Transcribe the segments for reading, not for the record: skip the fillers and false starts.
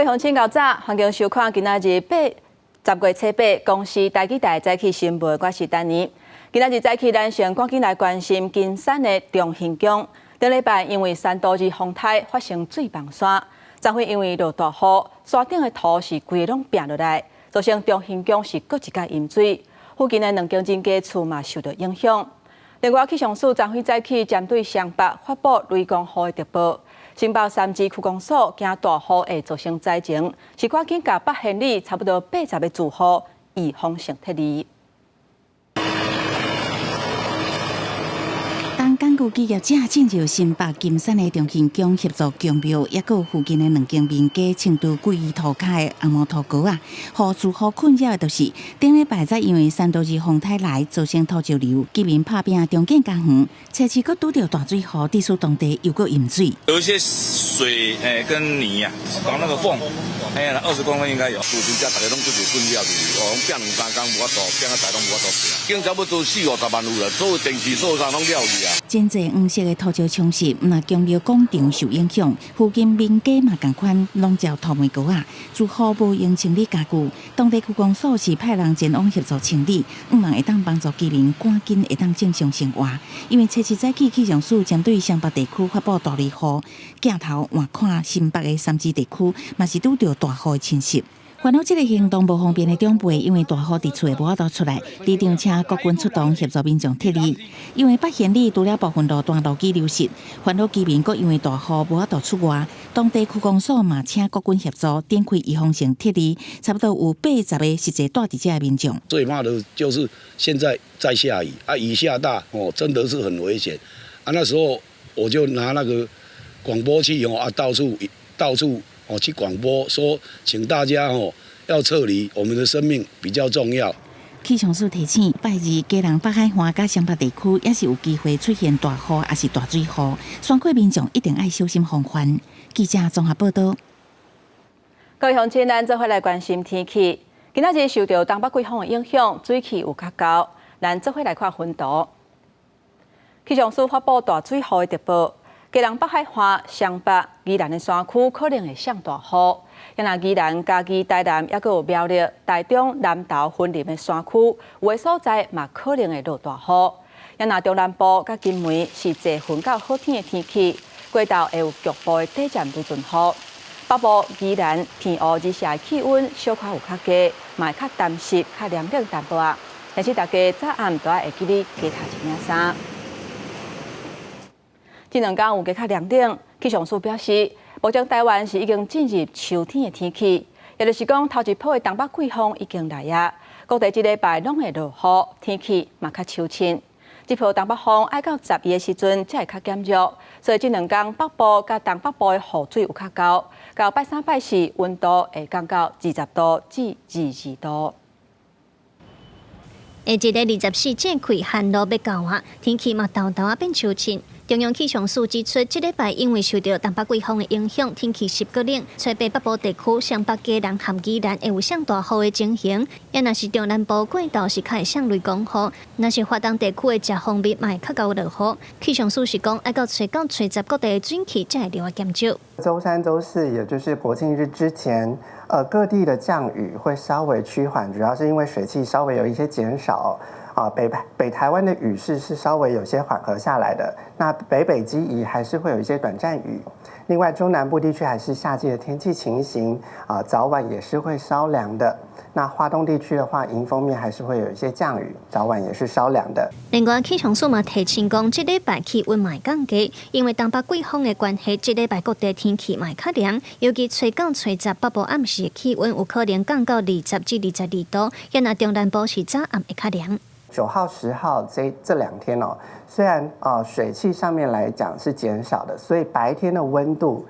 各位乡亲，较早欢迎收看今仔日10月初8公司台记台早起新闻，我是丹妮。今仔日早起，咱先赶紧来关心金山的中兴宫。顶礼拜因为3度日风台发生水崩山，昨昏因为落大雨，山顶的土是规个拢平落来，造成中兴宫是搁一届淹水。附近的2间人家厝嘛受到影响。另外，气象署昨昏早起针对双北发布雷公雨的特报。新北3支区公所惊大雨会造成灾情，是赶紧甲北县里差不多80个住户移风性撤离。当港股企业者进入新北金山的中兴宫协助供庙，也有附近的2间民家青都贵意涂骹的红毛土沟啊，互住户困扰的就是顶礼拜再因为3度日风台来造成土石流，居民拍拼重建家园，车市阁拄到大水雨，致使当地又阁淹水。有一些水跟泥啊，搞那个缝，20公分应该有。厝边家大家拢出去困扰去，拢拼2、3工无法度，拼到大拢无法度拼。经差不多40-50万有啦，所有电器所有啥拢了去啊。真侪黄色的土石冲蚀，那公庙广场受影响，附近民家嘛同款笼罩土煤沟啊，住户无用清理家具，当地区公所是派人前往协助清理，希望会当帮助居民赶紧会当正常生活。因为初7早起气象署针对湘北地区发布大雷雨，镜头换看新北的3支地区，嘛是拄到大雨的侵袭。烦恼这个行动无方便的长辈，因为大雨伫厝无法度出来，里长请国军出动协助民众撤离。因为北县里除了部分路段路基流失，烦恼居民阁因为大雨无法度出外，当地区公所嘛请国军协助展开预防性撤离，差不多有80个实际住伫这的民众。最怕的就是现在在下雨啊，雨下大真的是很危险啊。那时候我就拿那个广播器到处去广播说，请大家要撤离，我们的生命比较重要。气象署提醒，拜日基隆北海岸甲湘北地区也是有机会出现大雨，也是大水雨，山区民众一定要小心防范。记者综合报道。各位乡亲，咱做伙来关心天气。今仔日受到东北季风的影响，水气有较高，咱做伙来看云图。气象署发布大水雨的特报。基隆北海岸、湘北、宜兰的山区可能会上大雨，也那宜兰、嘉义、台南，也有苗栗、台中、南投、云林的山区，有的所在嘛可能会落大雨。也那中南部、甲金门是侪云到好天的天气，过昼会有局部的短暂雷阵雨。北部、宜兰、偏乌日下气温小可有较低，嘛会较淡湿、较凉凉淡薄仔。但是大家早暗都要会记得加套一领衫。这2天有加较凉冷，气象署表示，目前台湾是已经进入秋天的天气，也就是讲头一波的东北季风已经来啊，各地这礼拜拢会落雨，天气嘛较秋晴。这波东北风爱到12的时阵才会较减弱，所以这2天北部甲东北部的雨水有较高，到拜3、拜4温度会降到20度至22度。下一个24节气寒露要到啊，天气嘛豆豆变秋晴。中央气象署指出，这礼拜因为受到东北季风的影响，天气湿过冷，初8北部地区、湘北、基隆含宜兰会有上大雨的情形。也若是中南部过昼是较会上雷公雨，若是华东地区的遮方面嘛会较高落雨。气象署是讲，要到初9、初10各地的水气才会流啊减少。周3、周4，也就是国庆日之前，各地的降雨会稍微趋缓，主要是因为水汽稍微有一些减少。北台湾的雨势是稍微有些缓和下来的，那北基宜还是会有一些短暂雨。另外，中南部地区还是夏季的天气情形，早晚也是会稍凉的。那花东地区的话，迎风面还是会有一些降雨，早晚也是稍凉的。另外，气象署嘛提醒讲，这礼拜气温嘛会降低，因为东北季风的关系，这礼拜各地天气嘛会较凉，尤其初9、初10北部暗时的气温有可能降到20至22度，也那中南部是早暗会较凉。9号、10号这2天虽然水汽上面来讲是减少的，所以白天的温度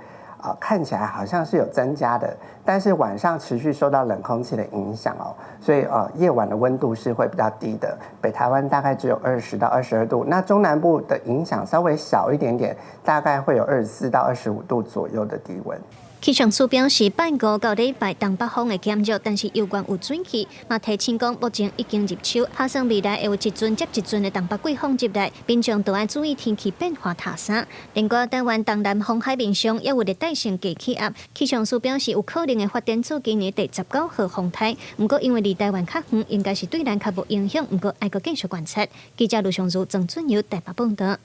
看起来好像是有增加的，但是晚上持续受到冷空气的影响所以夜晚的温度是会比较低的。北台湾大概只有20到22度，那中南部的影响稍微小一点点，大概会有24到25度左右的低温。气象署表示，8、5到礼拜东北风会减弱，但是有关有转机，嘛提醒讲目前已经入秋，打算未来会有一阵接一阵的东北季风入来，民众都要注意天气变化塔啥。另外，台湾东南风海面上也有热带性低气压，气象署表示有可能会发展出今年第19号风台。不过因为离台湾较远，应该是对咱较无影响，不过爱阁继续观察。记者卢尚如、郑俊友台北报道。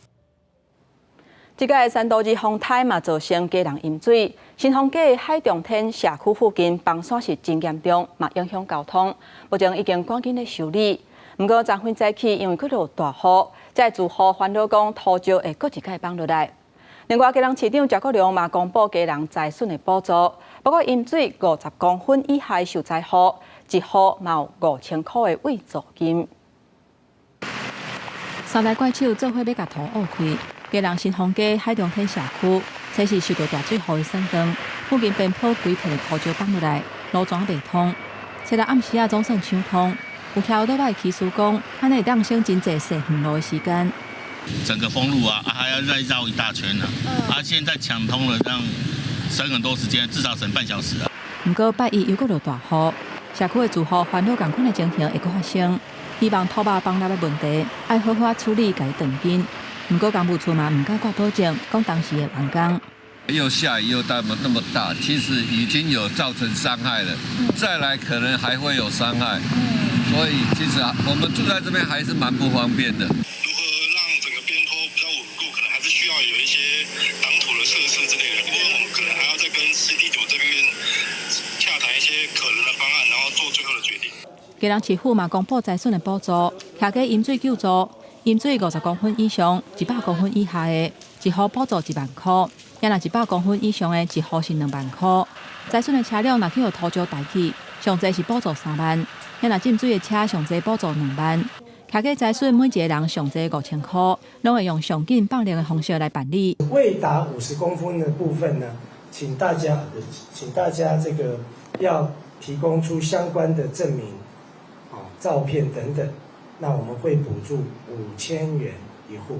即个三都之风台嘛，造成家人淹水。新丰街海中天社区附近崩山是真严重，嘛影响交通。目前已经赶紧咧修理。不过昨昏早起，因为佫落大雨，在住户烦恼讲土石会佫一届崩落来。另外，家人市长赵国良嘛公布家人财损的补助，包括淹水50公分以下受灾户，一户嘛有5000块的慰助金。三大怪手做伙要甲土挖开。家人新丰街海中天社区，测试受到大水雨的闪光，附近边坡规片的土石崩落来，路全未通。车到暗时总算抢通，有桥倒来起疏讲，安尼会当省真侪细远路的时间。整个封路还要再绕一大圈呢。现在抢通了，这样省很多时间，至少省半小时啊。不过8月又搁落大雨，社区的住户烦恼同款的情形会搁发生，希望土坝崩塌的问题，要好好处理，改断紧。不过工务处嘛，唔敢挂保证，讲当时的完工。又下雨又那么大，其实已经有造成伤害了，再来可能还会有伤害。所以其实我们住在这边还是蛮不方便的。如何让整个边坡比较稳固，可能还是需要有一些挡土的设施之类的。不过我们可能还要再跟市地主这边洽谈一些可能的方案，然后做最后的决定。家人市府嘛公布财损的补助，下个淹水救助。淹水50公分以上、100公分以下的，一户补助1万块；也若100公分以上的，一户是2万块。财损的车辆若去互土石带去，上济是补助3万；也若浸水的车，上济补助2万。卡个财损每一个人上济5000块，拢会用上紧放量的方式来办理。未达50公分的部分呢，请大家这个要提供出相关的证明、照片等等。那我们会补助5000元一户。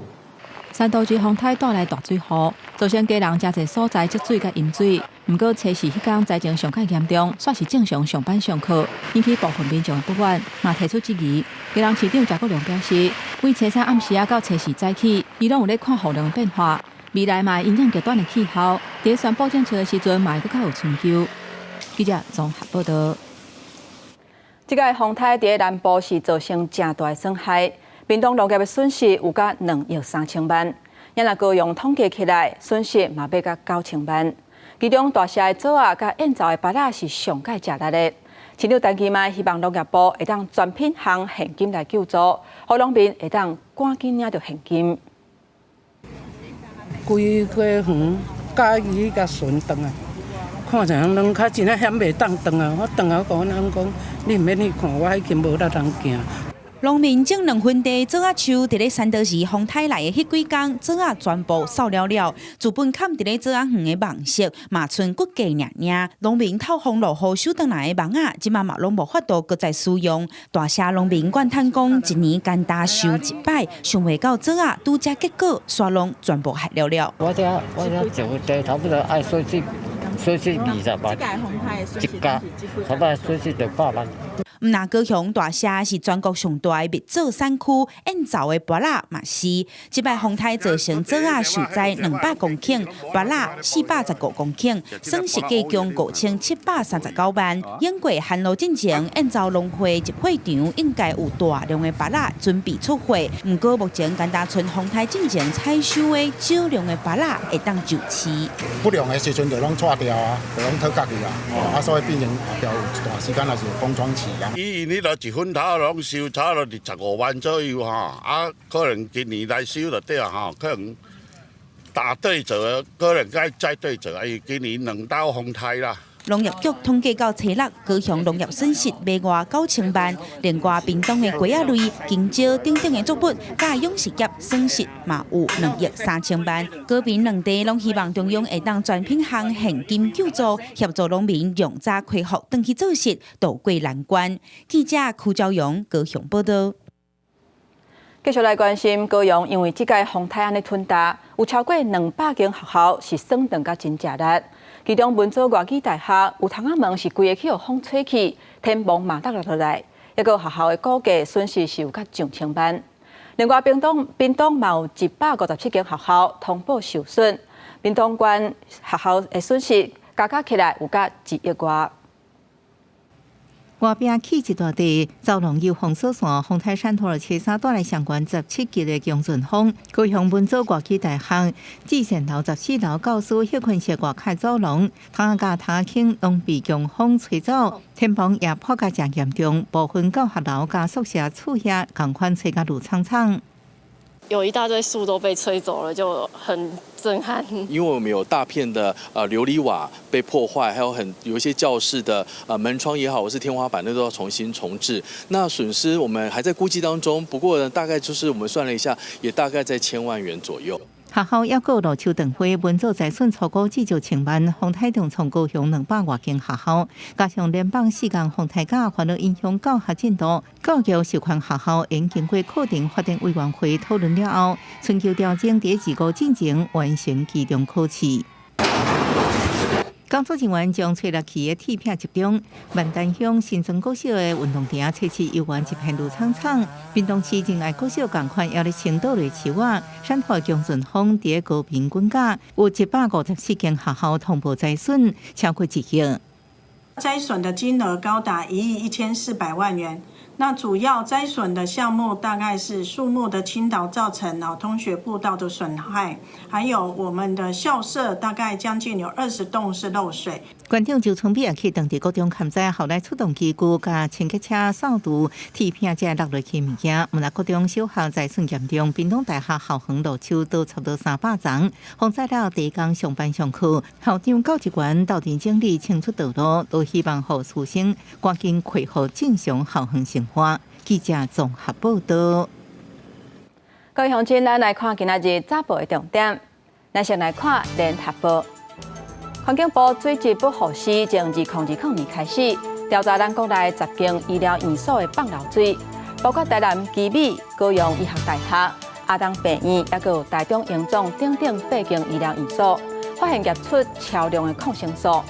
三都之风台带来大水雨，造成家人真侪所在积水甲淹水。不过测试迄天灾情上较严重，煞是正常上班上课，引起部分民众的不满，嘛提出质疑。家人市长赵国良表示，为初三暗时到测试早起，伊拢有咧看雨量变化，未来嘛因应极端的气候，伫宣布政策的时阵嘛会更较有春秋。记者综合报道。这个风台伫南部是造成正大的损害，屏东农业的损失有甲2亿3千万，也若高用统计起来，损失嘛要甲9000万。其中大社的枣仔甲燕枣的芭乐是上界食力的。市长陈其迈希望农业部会当全品项现金来救助，互农民会当赶紧领到现金。规花园甲鱼甲顺转啊！看像人较真啊险袂当转啊！我转啊，我讲人讲，你毋免去看，我已经无力通行。农民种2分地枣仔树，伫咧三都市风台内的迄几工，枣仔全部扫了了，资本砍伫咧枣仔园的芒色，嘛剩骨架领领。农民透风落雨收倒来的芒仔，即马嘛拢无法度搁再使用。大社农民怨叹讲，一年干大收1摆，想袂到枣仔拄则结果，煞拢全部害了了。我这种地差不多爱损失20万，一家差不多损失200万。毋那高雄大社是全国上大的蜜枣产区，燕枣的芭乐嘛是。即摆风台造成枣仔受灾200公顷，芭乐415公顷，损失计共5739万。演过旱路进前，燕枣农会集会场应该有大量的芭乐准备出货，毋过目前干大村风台进前采收的少量的芭乐会当就市。不良的时阵就拢拆掉啊，就拢脱角去啊，所以变成后壁有一段时间也是空窗期啊。以你落一分头拢收差不多25万左右可能今年来收就对可能打对折，可能再对折，今年2道风台啦。农业局统计到初6，高雄农业损失卖外9000万，另外屏东的果仔类、香蕉等等的作物，甲养殖业损失嘛有2亿3千万。高屏两地拢希望中央会当全品项现金救助，协助农民用早恢复登去做事，渡过难关。记者邱昭阳高雄报道。继续来关心高雄，因为这届风台安尼吞大，有超过200间学校是算断甲真吃力。其中文藻外语大学有窗仔门是规个去互风吹去，天幕嘛耷落来，抑个学校的估计损失是有甲上千万。另外，屏东嘛有157间学校通报受损，屏东县学校的损失加起来有甲1亿外。外边起一大地，走廊由封锁线，丰泰山土车山带来上悬17级的强阵风。高雄文藻外语大学至善楼14楼教师休困室外开走廊，窗甲窗倾拢被强风吹走，天棚也破甲真严重，部分教学楼甲宿舍厝遐共款吹甲路苍苍。有一大堆树都被吹走了，就很震撼。因为我们有大片的琉璃瓦被破坏，还有一些教室的门窗也好，或是天花板，那都要重新重置。那损失我们还在估计当中，不过呢，大概就是我们算了一下，也大概在1000万元左右。学校也有路树长花，文藻财损初估至少1,000万。丰泰重创高雄200多间学校，加上联邦4天风台假，烦恼影响教学进度。教育授权学校应经过课程法定委员会讨论了后，春秋调整第1个进前完成期中考试。工作人员将吹落去的铁片集中，万丹乡新庄国小的运动场测试游玩一片路苍苍。屏东市仁爱国小同款也咧青岛类树瓦，山头强阵风伫高频滚架，有154间学校通报灾损，超过1亿。灾损的金额高达1亿1400万元。那主要灾损的项目大概是树木的倾倒造成通学步道的损害，还有我们的校舍大概将近有20栋是漏水。馆长周春碧也去当地各种勘查，后来出动机具甲清洁车扫除铁片才落落去物件。毋那各种小学灾损严重，屏东大学校园路树都差不多300丛，风灾了第一天上班上课，校长教职员斗阵整理清出道路，都希望让师生赶紧恢复正常校园生活。记者综合报道。各位乡亲，咱来看今仔日早报的重点。咱先来看联合报。环境部水质保护司从2020年开始调查咱国内10间医疗院所的放流水，包括台南基美、高雄医学大学、阿东病院，也有台中荣总等8间医疗院所，发现验出超量的抗生素。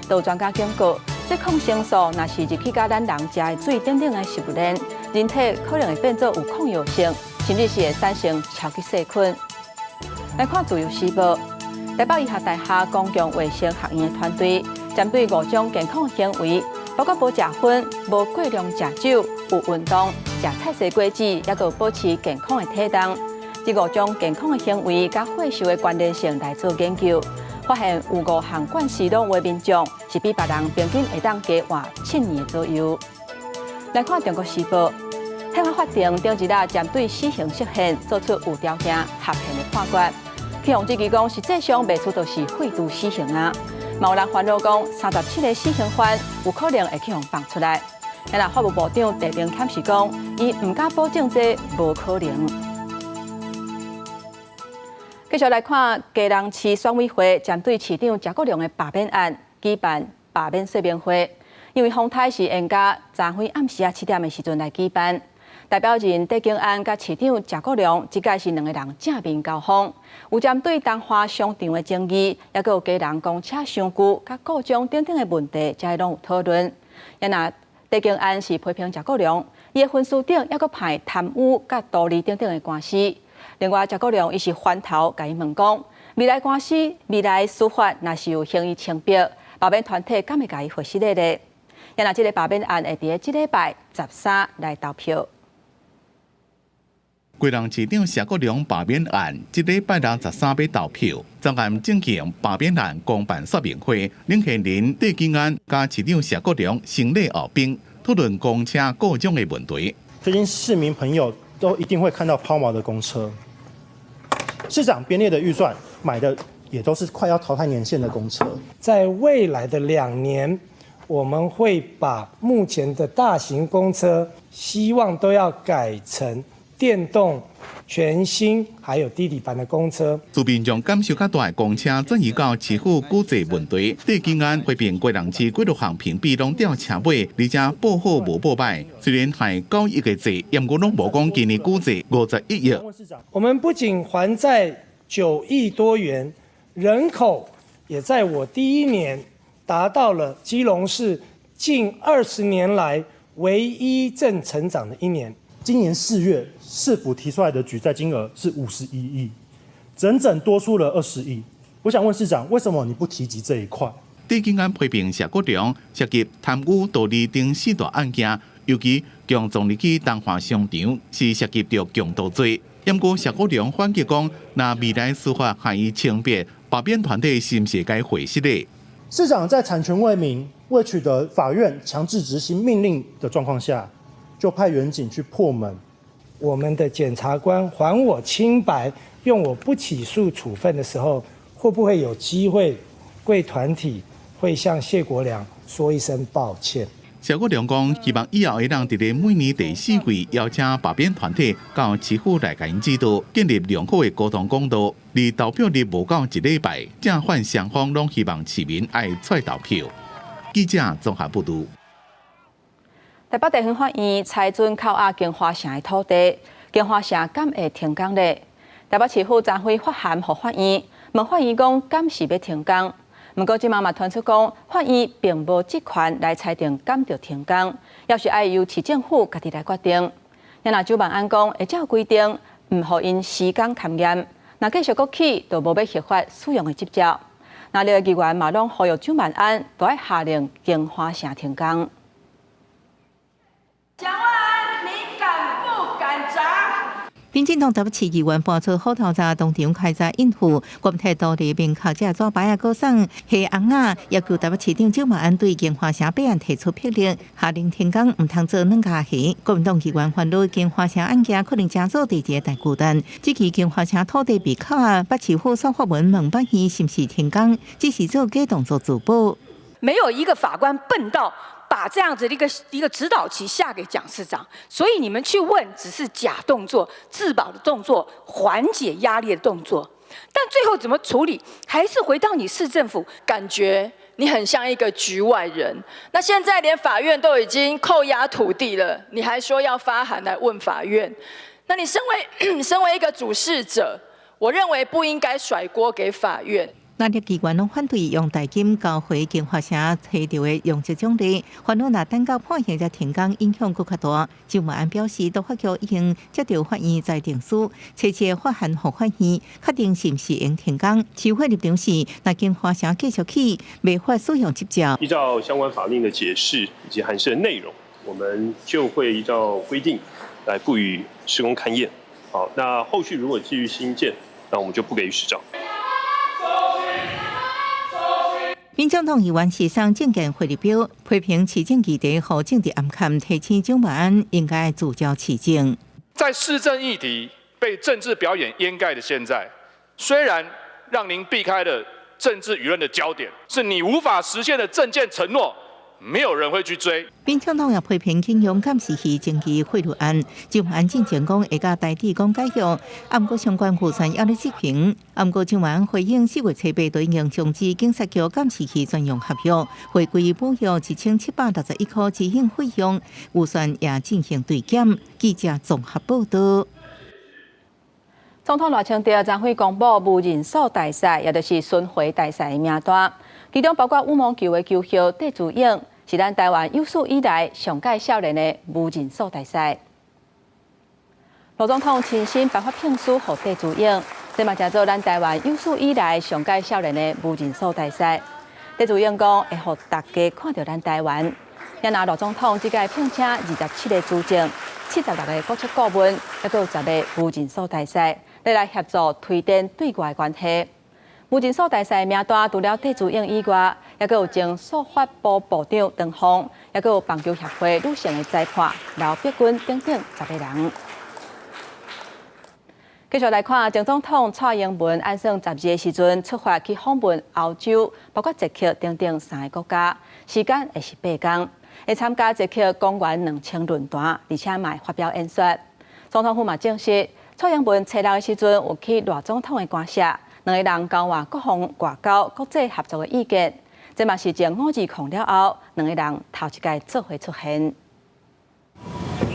有专家警告，这抗生素若是入去甲咱人食的水等的食物链，人体可能会变作有抗药性，甚至是会产生超级细菌。来看自由时报。台北医学大学公共卫生学院的团队针对5种健康行为，包括无食薰、无过量食酒、有运动、食菜色果子，也有保持健康的体重，这5种健康的行为甲血寿的关联性来做研究，发现有5项冠系统的民众是比别人平均会当加活7年左右。来看中国时报。台湾法庭顶一日针对死刑释宪做出有条件合宪的判决。去控制机讲，实际上未出就是废除死刑啊。嘛有人烦恼讲，37个死刑犯有可能会去互放出来。然而，法务部长陈明谦是讲，伊唔敢保证这无可能。继续来看，基隆市选委会针对市长贾国良的罢免案举办罢免说明会，因为风台是延到昨昏暗时7点的时阵来举办。代表人戴景安甲市长贾国良，即届是2个人正面交锋，有针对东华商场的争议，也有基隆公车上久、甲故障等等的问题，才拢有讨论。然而，戴景安是批评贾国良，伊的分数顶也阁派贪污、甲道理等等的官司。另外，贾国良伊是翻头甲伊问讲，未来官司、未来司法若是有刑伊清白，罢免团体敢会甲伊核实的咧？然而，这个罢免案会伫即礼拜13来投票。基隆市长谢国良罢免案，即礼拜六13要投票。专案进行罢免案公办说明会，领衔人戴景安甲市长谢国良成立后兵，讨论公车故障的问题。最近市民朋友都一定会看到抛锚的公车，市长编列的预算买的也都是快要淘汰年限的公车。在未来的2年，我们会把目前的大型公车，希望都要改成电动、全新还有低底盘的公车。自民众感受较大的公车转移到市府估值问题，戴景安批评基隆市几6项评比拢掉车尾，而且报好无报歹。虽然还9亿个债，但我拢无讲今年估值51亿。我们不仅还债9亿多元，人口也在我第1年达到了基隆市近20年来唯一正成长的1年。今年4月，市府提出来的举债金额是51亿，整整多出了20亿。我想问市长，为什么你不提及这一块？地检案批评谢国良涉及贪污盗利等4大案件，尤其强总入去东华商场是涉及到强盗罪。不过谢国良反击讲，那未来司法还伊清白，罢免团队是不是该回释的？市长在产权未明、未取得法院强制执行命令的状况下，就派员警去破门。我们的检察官还我清白，用我不起诉处分的时候，会不会有机会贵团体会向谢国良说一声抱歉？谢国良讲，希望以后会让伫咧每年第4季邀请罢免团体到市府来甲因指导，建立良好的沟通管道。而投票日无到1礼拜，正反双方拢希望市民爱出来投票。记者综合报道。台北地方法院裁准扣押金华城的土地，金华城敢会停工呢？台北市府昨天发函予法院，问法院讲敢是要停工。不过，即马嘛传出讲，法院并无职权来裁定敢着停工，要是爱由市政府家己来决定。也若主办案讲会照规定，唔予因施工勘验，若继续搁起，就无要合法使用的执照。那立法议员嘛拢呼吁主办案都要下令金华城停工。蒋万安，你敢不敢砸？民进党台北市议员搬出虎头站当场开闸应付，关铁道里面靠这纸牌告送黑红啊，要求台北市长蒋万安对金华城备案提出霹雳，下令停工，唔通做软假戏。国民党议员烦恼金华城案件可能加做第2个大孤单，这期金华城土地被扣押，北市府送发文问法院是不是停工，只是做假动作自保。没有一个法官笨到把这样子的一个指导棋下给蒋市长，所以你们去问只是假动作、自保的动作、缓解压力的动作，但最后怎么处理，还是回到你市政府。感觉你很像一个局外人。那现在连法院都已经扣押土地了，你还说要发函来问法院？那你身为一个主事者，我认为不应该甩锅给法院。那立议员拢反对用代金交回金华城提到的用这奖励，烦恼若等到判刑才停工，影响更较大。蒋万安表示，都法局已经接到法院裁定书，切切发函予法院，确定是不是应停工。市府立场是，若金华城继续起，未法使用执照。依照相关法令的解释以及函释的内容，我们就会依照规定来不予施工勘验。好，那后续如果基于新建，那我们就不给予执照。民进党议员时上政见会立表批评市政议题和政治暗坎，提醒蒋万安应该聚焦市政。在市政议题被政治表演掩盖的现在，虽然让您避开了政治舆论的焦点，是你无法实现的政见承诺，没有人会去追。民进党也批评金融监视器争议贿赂案，蒋万安进前讲会甲台地讲解约，不过相关预算还在执行。不过蒋万安回应4月7日就已经终止警察局监视器专用合约，回归补约1761块执行费用，预算也进行对检。记者综合报道。总统赖清德将会公布无人数大赛，也就是巡回大赛的名单，其中包括羽毛球的球后戴资颖，是咱台湾有史以来上届少年的无人数大赛。罗总统亲身颁发聘书给戴资颖，这嘛叫做咱台湾有史以来上届少年的无人数大赛。戴资颖讲会让大家看到咱台湾。也拿罗总统这届聘请27个主政、76个国策顾问，还有10个无人数大赛，来协助推展对外关系。无人数大赛名单除了戴资颖以外，也有前诉法部部长唐凤，也有棒球协会女性的裁判刘碧君等等10个人。继续来看，前总统蔡英文按算10日的时阵出发去访问欧洲，包括捷克等等3个国家，时间会是8天。会参加捷克公园2000论坛，而且嘛发表演说。总统府嘛证实，蔡英文初6的时阵有去赖总统的官舍，两个人交换各方外交、国际合作的意见。这嘛是前5日控了后，两个人头一届做伙出现。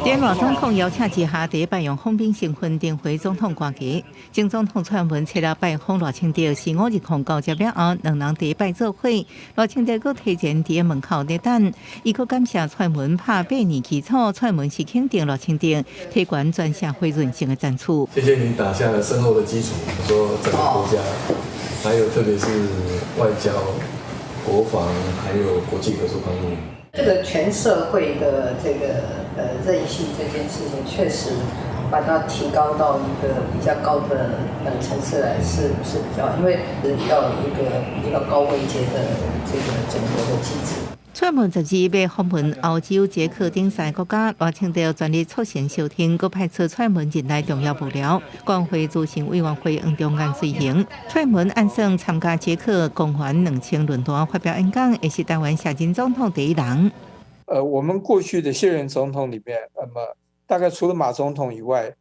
在罗总统邀请之下，第一摆用访宾身份订回总统官邸。前总统蔡英文初来拜访罗清德，是5日控告接了后，两人第一摆做会。罗清德佫提前伫门口咧等，伊佫感谢蔡英文拍8年基础，蔡英文是肯定罗清德提悬全社会韧性的赞处。谢谢您打下了深厚的基础，说整个国家，还有特别是外交、国防还有国际合作方面。这个全社会的这个韧性这件事情，确实把它提高到一个比较高的层次来是比较，因为要有一个比较高位阶的这个整个的机制。蔡英文12日访问欧洲、捷克等3个国家，罗清德全力促成消停，佮派出蔡英文任内重要幕僚、国会组成委员会黄中安随行。蔡英文按算参加捷克公环2000论坛发表演讲，也是台湾下任总统第一人。我们过去的现任总统里面，那么大概除了马总统以外，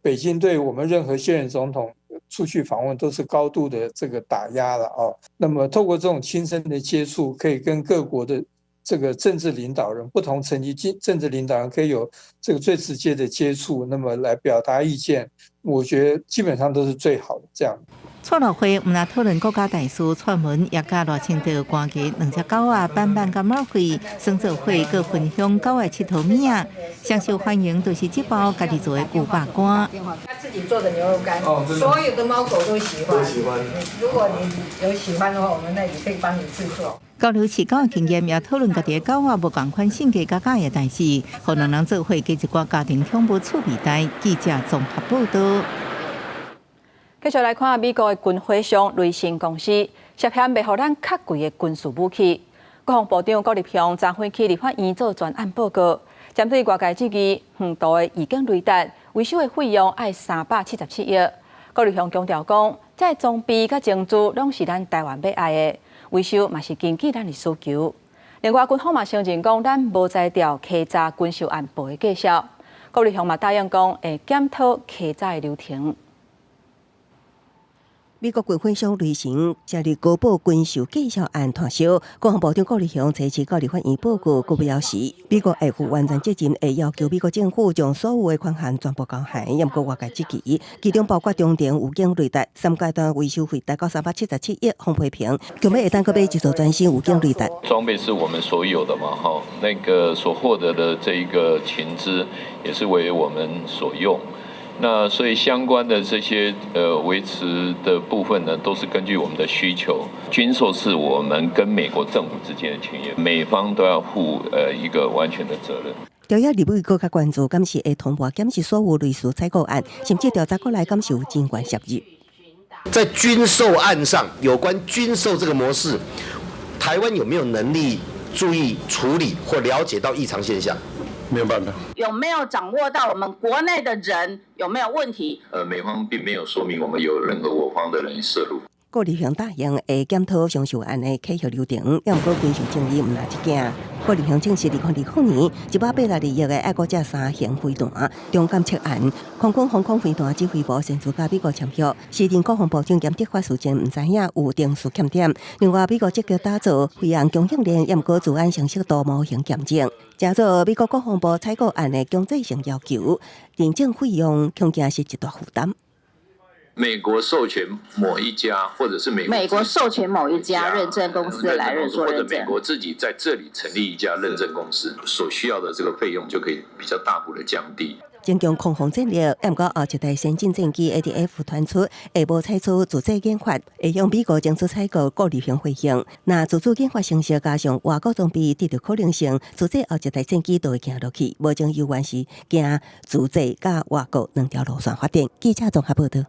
北京对我们任何现任总统出去访问都是高度的这个打压了哦。那么透过这种亲身的接触，可以跟各国的这个政治领导人、不同层级政治领导人可以有这个最直接的接触，那么来表达意见，我觉得基本上都是最好的这样。蔡老会唔但讨论国家大事，蔡英文也甲罗清德关系2只狗仔板板甲猫会，生做会佮分享狗仔佚佗物啊。上受欢迎就是这包家己做的牛肉干。他自己做的牛肉干，所有的猫狗都喜欢。如果你有喜欢的话，我们那里可以帮你制作。交流饲狗的经验，也讨论家己的狗仔无共款性格甲教的代志，互两人做伙加一寡家庭恐怖趣味台。记者综合报道。继续来看美国的军火商雷神公司涉嫌卖予咱较贵的军事武器。国防部长郭立雄昨昏去立法院做专案报告，针对外界质疑远度的预警雷达维修的费用要377亿。郭立雄强调讲，这装备甲证据拢是咱台湾要爱的，维修嘛是根据咱的需求。另外，军方嘛承认讲，咱无在调欺诈军售案部的绩效。郭立雄嘛答应讲会检讨欺诈的流程。美国军火商雷神昨日公布军售绩效案脱销，国防部长郭立雄提起到立法院报告，佮表示，美国会负完全责任，会要求美国政府将所有的款项全部交还。也不过外界质疑，其中包括中电预警雷达3阶段维修费达到377亿，洪培平强要会当佮买一组全新预警雷达。装备是我们所有的嘛，哈，那个所获得的这一个情资也是为我们所用。那所以相关的这些维持的部分呢，都是根据我们的需求。军售是我们跟美国政府之间的签约，美方都要负一个完全的责任。调查立委更加关注，敢是会通过检视所有类似采购案，甚至调查过来敢是有监管协议。在军售案上，有关军售这个模式，台湾有没有能力注意处理或了解到异常现象？没有办法。有没有掌握到我们国内的人有没有问题？美方并没有说明我们有任何我方的人涉入。郭立雄答应会检讨上述案的起诉流程，要毋过军售争议毋难一件。郭立雄证实，2020年182亿的爱国者3型飞弹中监测案，空军防空飞弹指挥部先自甲美国签约，时任国防部长兼执法事前毋知影有定数欠点。另外，美国积极打造飞航供应链，也毋过自安形式多模型检证，加做美国国防部采购案的经济性要求，认证费用恐惊是一大负担。美国授权某一家，或者是美国授权某一家认证公司来做认证，或者美国自己在这里成立一家认证公司，所需要的这个费用就可以比较大幅的降低。增强空防战略，不过后一代先进战机 ADF 传出会无采取自制研发，会向美国争取采购郭立雄回应。那自主研发成效加上外国装备得到可能性，自制后一代战机都会行落去，无种有关是行自制甲外国2条路线发展。记者综合报道。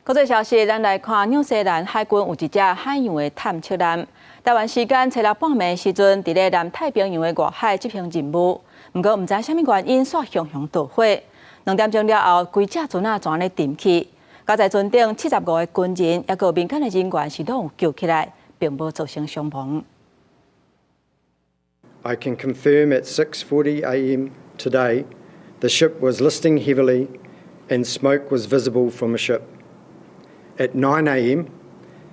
国际消息，咱来看纽西兰海军有一只海洋的探测舰，台湾时间7:30暝时阵，伫咧南太平洋的外海执行任务。不过，唔知虾米原因，煞向导火。2点钟了后，规只船啊全咧沉去。加在船顶75个军人，也个民间的人员是拢有救起来，并无造成伤亡。I can confirm at 6:40 a.m. today, the ship was listing heavily, and smoke was visible from the ship. At 9 a.m.,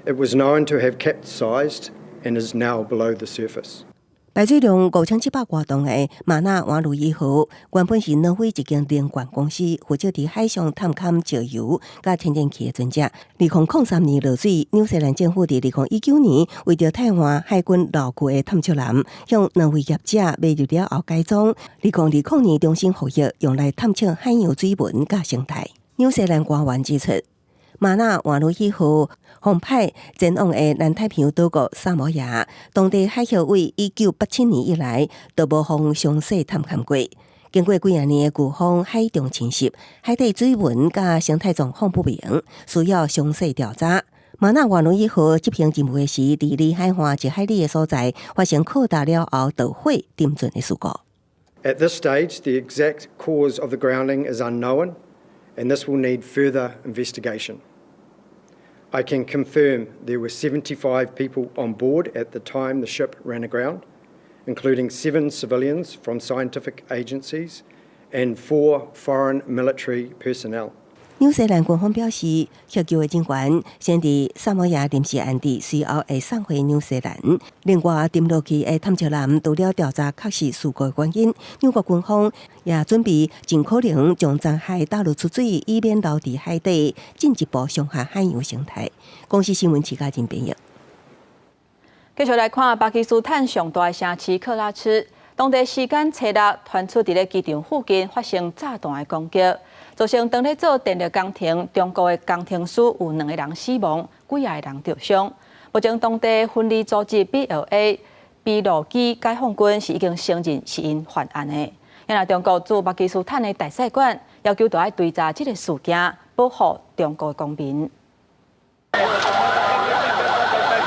it was known to have capsized and is now below the surface. 排水量5700多吨的马纳瓦鲁1号，原本是挪威一间能源公司负责伫海上探勘石油甲天然气的船只。2003年落水，纽西兰政府伫2019年为着汰换海军老旧的探测舰，向挪威业者买入了后改装。2020年重新复业，用来探测海洋水文甲生态。纽西兰官员指出，马纳瓦鲁1号航派前往的南太平洋岛国萨摩亚，当地海协会1987年以来都无互详细探勘过。经过几年的巨风海中侵袭，海底水文甲生态状况不明，需要详细调查。马纳瓦鲁1号执行任务时，伫离海岸1海里的所在发生扩大了后导火点准的事故。At this stage, the exact cause of the grounding is unknown, and this will need further investigation. I can confirm there were 75 people on board at the time the ship ran aground, including 7 civilians from scientific agencies and 4 foreign military personnel. 纽西兰官方表示，涉救的警员先伫萨摩亚临时安置，随后会送回纽西兰。另外，沉落去的探测舰除了调查确实事故的原因，纽国军方也准备尽可能将残骸打入出水，以免留伫海底，进一步伤害海洋生态。公司新闻齐家真编译。继续来看巴基斯坦上大的城市克拉奇，当地时间初六传出伫咧机场附近发生炸弹的攻击。造成当咧做电力工程中国的工程师有2个人死亡，几个人受伤。目前当地分离组织 BLA 秘鲁基解放军是已经承认是因犯案的。因为中国驻巴基斯坦的大使馆要求要追查这个事件，保护中国公民。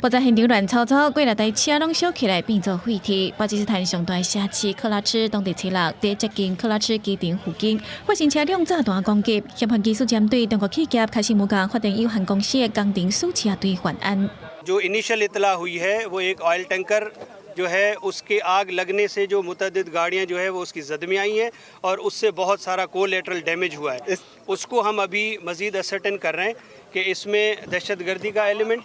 爆炸现场乱糟糟，几台车拢烧起来变作废铁。巴基斯坦上大城市克拉奇当地星期六在接近克拉奇机场附近发生车辆炸弹攻击，协防技术舰队中国企业开始木钢发电有限公司的工程师车队犯案。जो इनिशियल इतला हुई है वो एक oil tanker जो है उसके आग लगने से जो मुतअद्दिद गाड़ियां जो है वो उसकी जद में आई हैं और उससे बहुत सारा कोलैटरल डैमेज हुआ है। उसको हम अभी मजीद असर्टेन कर रहे हैं कि इसमें दहशतगर्दी का एलिमेंट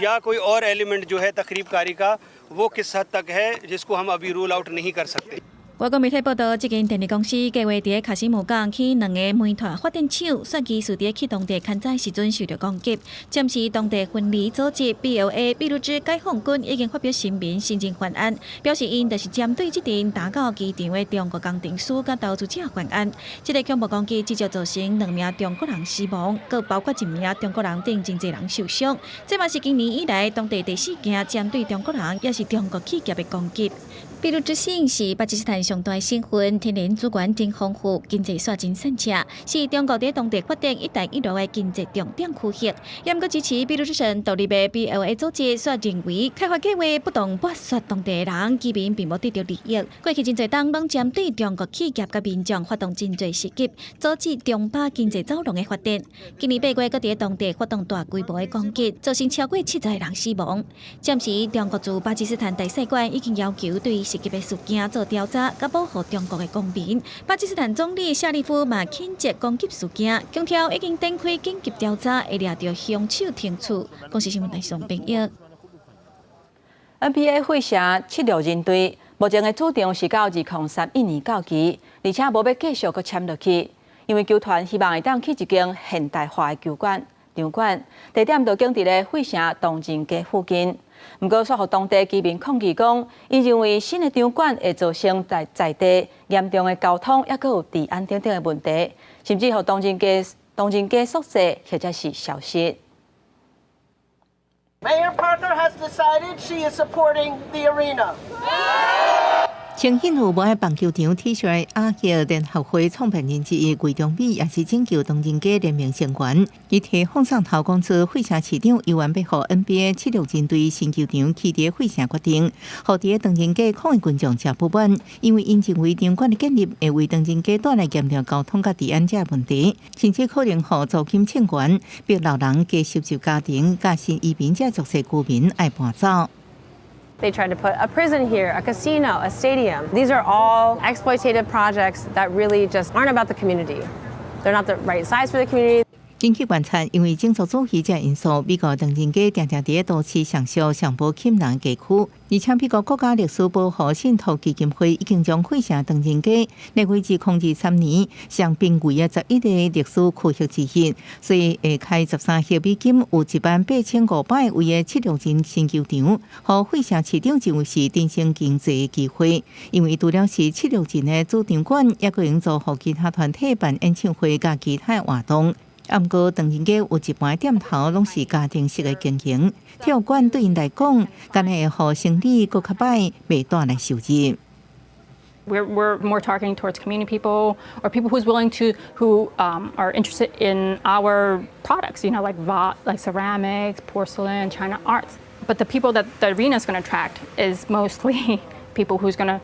या कोई और एलिमेंट जो है तकरीबकारी का वो किस हद तक है जिसको हम अभी रूल आउट नहीं कर सकते। 外国媒体报道，这间电力公司计划伫卡西姆港起2个煤炭发电厂，算技术伫启动地勘测时阵受到攻击。暂时当地分离组织 BLA 秘鲁之解放军已经发表声明承认犯案，表示因就是针对这阵打到机场的中国工程师甲投资者犯案。这个恐怖攻击至少造成2名中国人死亡，佮包括1名中国人等真侪人受伤。这嘛是今年以来当地第4件针对中国人也是中国企业的攻击。秘鲁之星是巴基斯坦上大省份，天然资源真丰富，经济刷真盛车，是中国在当地发展“一带一路”的经济重点区域。也毋过支持秘鲁之神独立的 BLA 组织却认为，开发计划不当剥削当地人，居民并无得到利益。过去真侪党拢针对中国企业甲民众发动真侪袭击，阻止中巴经济走廊的发展。今年8月，搁伫当地发动大规模的攻击，造成超过70人死亡。暂时，中国驻巴基斯坦大使馆已经要求对袭击的事件做调查，甲保护中国的公民。巴基斯坦总理夏利夫嘛谴责攻击事件，强调已经展开紧急调查，会抓到凶手停处。公司新闻台上编译。NBA 会社76人队目前的主张是到2031年到期，而且无要继续搁签落去，因为球团希望会当去一间现代化的场馆，地点就建伫咧会社东正街附近。不过，说互当地居民抗议讲，伊认为新的场馆会造成在地严重的交通，也有治安等等的问题，甚至互东正街宿舍或者是消失。Mayor Parker has decided she is supporting the arena. 陈信武无爱棒球场 T 恤阿协联合会创办人之一魏忠美，也是拯救东正街联名成员。伊提放上头公司会社市长有完备互 NBA 76人队新球场起伫会社决定，互伫东正街抗议群众真不满，因为因认为场馆的建立会为东正街带来严重交通甲治安这问题，甚至可能互租金欠悬，逼老人加收受家庭甲新移民这族裔居民爱搬走。They tried to put a prison here, a casino, a stadium. These are all exploitative projects that really just aren't about the community. They're not the right size for the community. 经济观察，因为种族主义这因素，美国唐人街常常伫都市上属上坡钦南街区，而且美国国家历史保护信托基金会已经将废城唐人街列为2023年上濒危的11个历史区域之一，所以会开13亿美金，有18500位的76人新球场，和废城市长认为是振兴经济的机会，因为除了是76人的主场馆，也可用做和其他团体办演唱会甲其他活动。啊，不过唐人街有一半店头拢是家庭式的经营，体育馆对因来讲，敢会互生意搁较歹，袂带来收入。We're more targeting towards community people or people who are interested in our products, you know, like ceramics, porcelain, China arts. But the people that the arena is going to attract is mostly people who's going to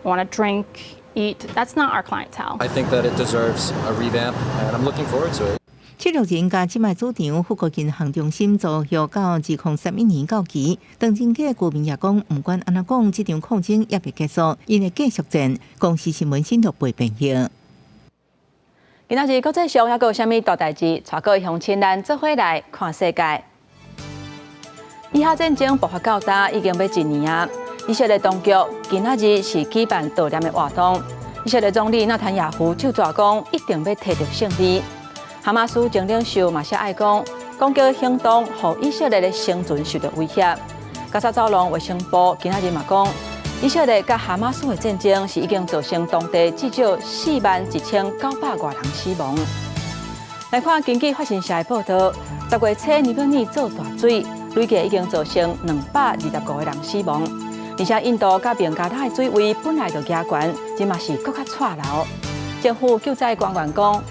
want to drink, eat. That's not our clientele. I think that it deserves a revamp, and I'm looking forward to it. 76人加即卖主场富国银行中心租约到2031年到期，唐人街居民也讲，不管安怎讲，这场抗争也未结束，因会继续战。公司新闻新闻陪朋友。今仔日国际上还阁有啥物大代志？带各位乡亲咱做伙来看世界。以哈战争爆发到今已经要1年啊！以色列当局今仔日是举办悼念的活动，以色列总理纳坦雅胡就大讲，一定要摕到胜利。哈马斯前领袖嘛是爱讲，攻击行动让以色列的生存受到威胁。加沙走廊卫生部今仔日嘛讲，以色列甲哈马斯的战争是已经造成当地至少41900多人死亡。来看根据法新社的报道，10月初尼泊尔做大水，累计已经造成225个人死亡。而且印度甲孟加拉的水位本来就加悬，即嘛是更较错漏。政府救灾官员讲，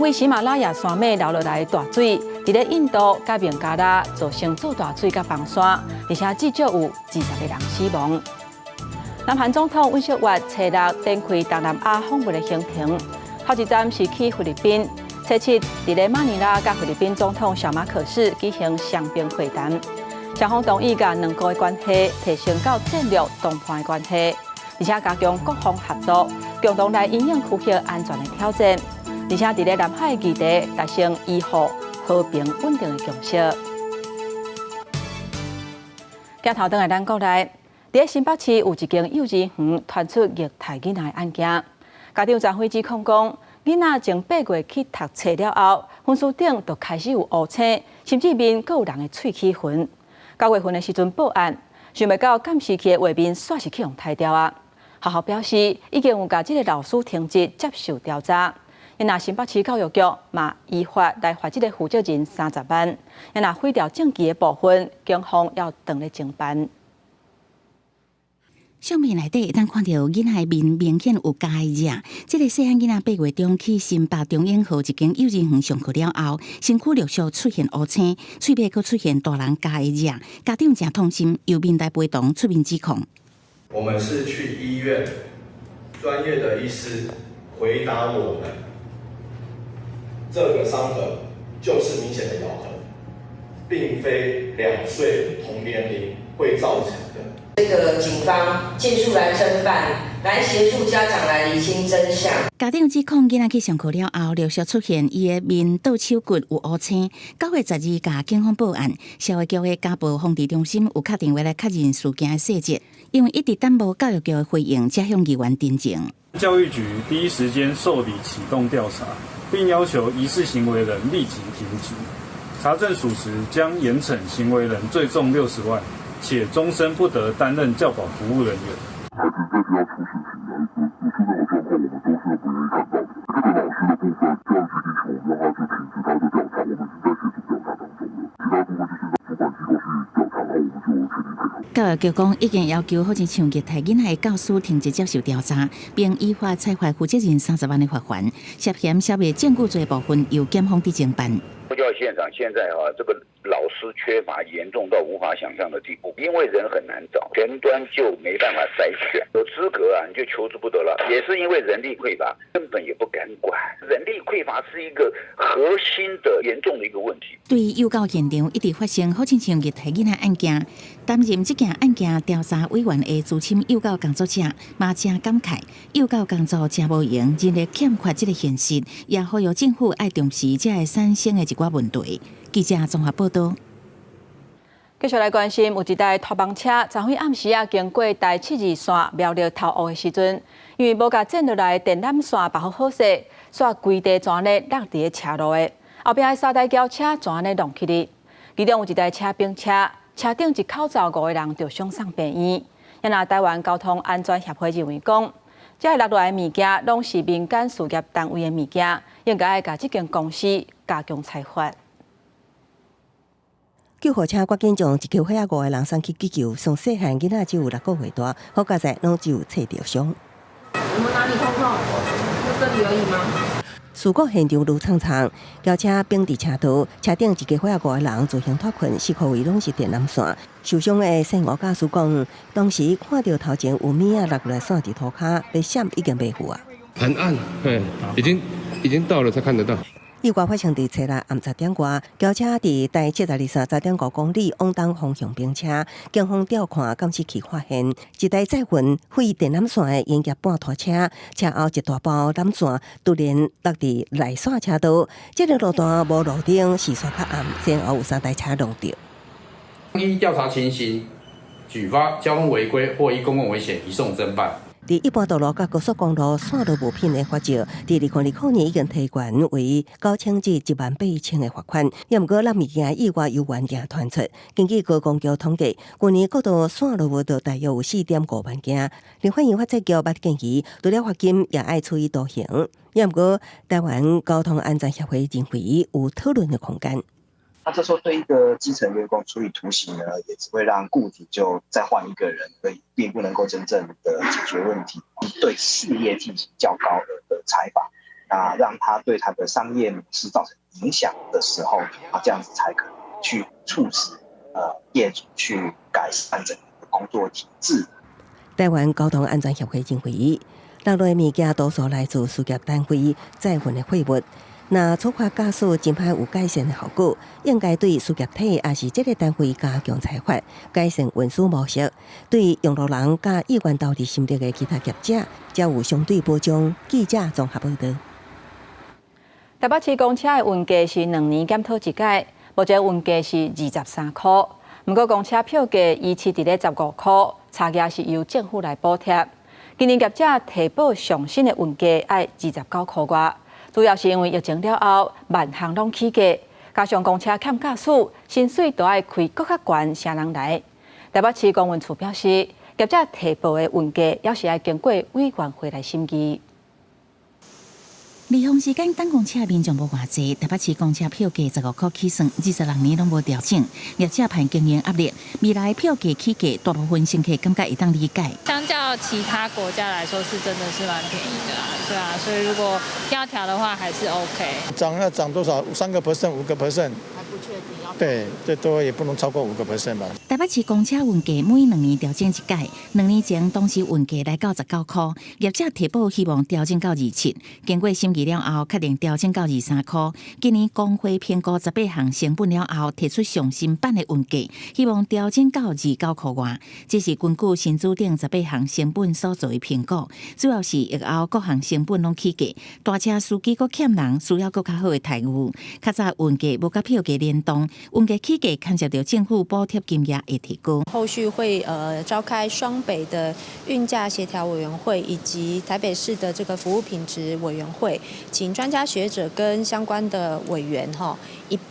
为喜马拉雅山脉流落来的大水，伫咧印度甲孟加拉造成做大水甲崩山，而且至少有20个人死亡。南韩总统尹锡悦初6展开东南亚访问的行程，头一站是去菲律宾，初7伫咧马尼拉甲菲律宾总统小马可仕举行双边会谈，双方同意甲两国的关系提升到战略同伴的关系，而且加强各方合作，共同来应应区域安全的挑战。而且伫咧南海议题达成依护和平稳定的共识。镜头转来咱国内，伫咧新北市有一间幼稚园传出虐待囡仔的案件，家长张辉指控讲，囡仔前8月去读册了后，分数顶就开始有乌青，甚至面阁有人的喙起痕。9月份的时阵报案，想袂到监视器的画面煞是去用拆掉啊！学校表示已经有甲这个老师停职接受调查。因那新北市教育局嘛依法来罚这个负责人30万，因那毁掉证据的部分，警方要等咧侦办。相片内底，咱看到囡仔面明显有加热。这个细汉囡仔8月中去新北中英号一间幼稚园上课了后，身躯陆续出现乌青，喙边阁出现大人加的热，家长真痛心，由面来陪同出面指控。我们是去医院，专业的医师回答我们。这个伤痕就是明显的咬痕，并非2岁同年龄会造成的。这个警方尽速来侦办，来协助家长来厘清真相。家长指控囡仔去上课了后，陆续出现伊的面、倒手骨有乌青。9月12日，甲警方报案，社会局的家暴防治中心有打电话来确认事件的细节，因为一直等无教育局的回应，才向议员订正。教育局第一时间受理启动调查。并要求疑似行为人立即停职，查证属实将严惩行为人最重60万，且终身不得担任教保服务人员。孩子这是要出事情了，有现在的状况我们都是不愿意看到的。这个老师的部分，教育局地球让他去停止他的调查，我们已经在协助调查当中了。其他部分就是让主管机构去调查，然后我们就全力配合。教育局讲已经要求好似像虐待囡仔的教师停职接受调查，并依法裁罚负责人30万的罚款，涉嫌消灭证据罪部分由检方伫侦办。教现场现在这个老师缺乏严重到无法想象的地步，因为人很难找，前端就没办法筛选，有资格啊你就求之不得了。也是因为人力匮乏，根本也不敢管。人力匮乏是一个核心的严重的一个问题。对于幼教现场一直发生好亲像虐待囡仔案件，担任这件案件调查委员的资深幼教工作者嘛真感慨，幼教工作真无用，人力欠缺这个现实，也呼吁政府爱重视这会产生的一寡问题。记者综合报道。继续来关心，有一台拖帮车昨昏暗时经过台72线苗栗头乌的时阵，因为无甲剪落来电缆线把好势，煞规地全咧落伫车路的，后壁的3台轿车全咧弄起哩。其中有一台车并车，车顶一口罩5个人就送上病院。也拿台湾交通安全协会认为讲，这落来的物件拢是民间事业单位的物件，应该甲这间公司加强裁罚。救护车赶紧将一口血5个人送去急救，上细汉囡仔只有6个月大，好佳在拢只有切掉伤。我们哪里痛痛？就这里而已吗？事故现场路畅畅，轿车并伫车道，车顶一个血5个人自行脱困，4个位拢是电缆线。受伤的姓吴驾驶讲，当时看到头前有物落来线伫涂骹，被闪已经袂赴啊。很暗，已经到了才看得到。意外发生伫初六暗10点外，轿车伫台72线10.5公里往东方向并车，警方调看监视器发现，一台载运废电缆线的营业半拖车，车后一大包缆线突然落伫内线车道，这个路段无路灯，视线较暗，先后有3台车弄到。依调查情形，举发交通违规或依公共危险移送侦办。伫一般道路甲高速公路线路无品的罚则，伫2020年已经提悬为9000至18000的罚款。也毋过，咱物件意外有原件传出。根据高公局统计，去年各道线路无道大约有4.5万件。立法院法制局捌建议，除了罚金，也爱处以徒刑。也毋过，台湾交通安全协会认为有讨论的空间。那这时候对一个基层员工处以徒刑呢，也只会让雇主就再换一个人而已，并不能够真正的解决问题。对事业进行较高额的采访，那让他对他的商业模式造成影响的时候，这样子才可能去促使业主去改善整个工作体制。台湾交通安全协会认为，落来物件多数来自事业单位载运的废物。那处罚驾驶真歹有改善的效果，应该对事业体也是这个单位加强裁罚，改善运输模式。对用路人甲意愿投入心力的其他业者，才有相对保障。记者综合报道。台北市公车的运价是2年检讨一届，目前运价是23块。不过公车票价依次伫咧15块，差价是由政府来补贴。今年业者提报上新的运价要29块外。主要是因为疫情了后，万项拢起价，加上公车欠驾驶，薪水都要开搁较悬，啥人来？台北市公运处表示，业者提报的运价也是要经过委员会来审议。离峰时间等公车民众无偌济，台北市公车票价15块起算，26年拢无调整，业者怕经营压力，未来票价起价，大部分乘客感觉会当理解。相较其他国家来说，是真的是蛮便宜的啦，对啊，所以如果要调的话，还是 OK。要涨多少？3%、5%？还不确定。对，最多也不能超过5%吧。台北市公车运价每2年调整一届，2年前当时运价来到19块，业者提报希望调整到27，经过审议了后，确定调整到23块。今年工会评估18项成本了后，提出上新版的运价，希望调整到29块外。这是根据新制定18项成本所做的评估，主要是疫后各项成本拢起价，大车司机佫欠人，需要佫较好的待遇。较早运价无甲票价联动。运价起价牵涉到政府补贴金额的提高，后续会召开双北的运价协调委员会以及台北市的这个服务品质委员会，请专家学者跟相关的委员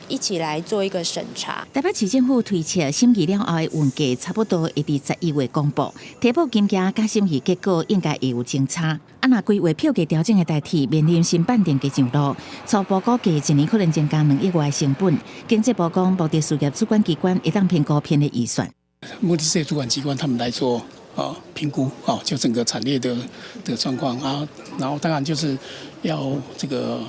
一起来做一个审查。台北市政府推测审议了后的运价差不多会伫11月公布，提报金额甲审议结果应该会有争差。若规划票价调整的代替面临新版电价上路，初步估计一年可能增加2亿外的成本。经济部讲，目的事业主管机关会当评估偏的预算。目的事业主管机关他们来做评估就整个产业的状况啊，然后当然就是要这个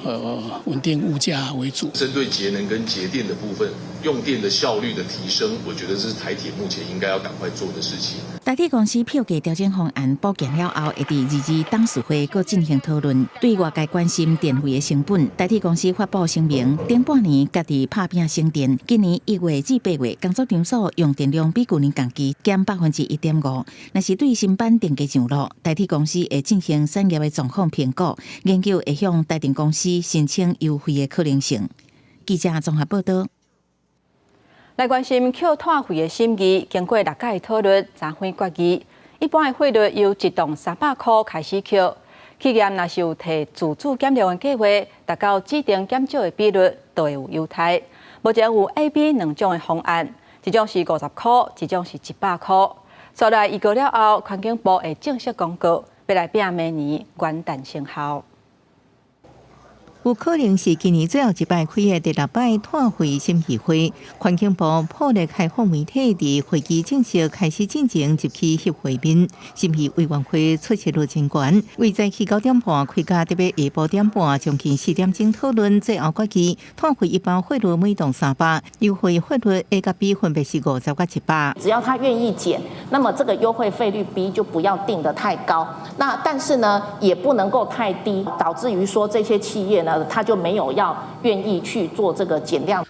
稳定物价为主。针对节能跟节电的部分，用电的效率的提升，我觉得是台铁目前应该要赶快做的事情。台铁公司票价调整方案报建了后，会伫22董事会阁进行讨论。对外界关心电费的成本，台铁公司发布声明，顶半年家己拍拼省电，今年1月至8月工作场所用电量比去年同期减1.5%。若是对新版电价上路，台铁公司会进行产业的状况评估，研究会向台电公司申请优惠的可能性。记者综合报道。来关心扣碳费的审议，经过6届讨论，昨天决议，一般的费率由1栋300块开始扣。企业若是有提自主减量的计划，达到指定减少的比率，都会有优待。目前有 A、B 2种的方案，一种是50块，一种是100块。所来预告了后，环境部会正式公告，要来拼明年元旦生效。有可能是今年最后一摆开的第6摆碳费审议会，环境部破例开放媒体伫会期正式开始进行集气协会面。审议委员会出席率真悬，为早起9点半开到特别下晡点半，将近4点钟讨论，最后决议碳费一般费率每栋300，优惠费率 A 甲 B 分别是50甲100。只要他愿意减，那么这个优惠费率 B 就不要定得太高。那但是呢，也不能够太低，导致于说这些企业呢，他就没有要愿意去做这个减量。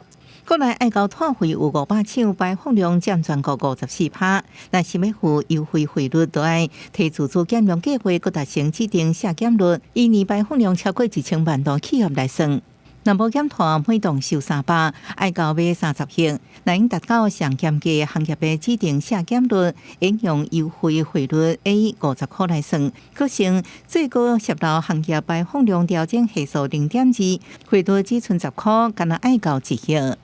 国内爱交碳费有500厂，排放量占全国54%。那是要付优惠费率，都要提自主减量计划，佮达成指定下减率，以年排放量超过1000万吨企业来算。若无减碳，每栋收300，爱交买30盒。若应达到上减价行业的指定下减率，应用优惠费率 A 50块来算，可成最高涉到行业排放量调整系数0.2，费率只剩10块，敢若爱交1盒。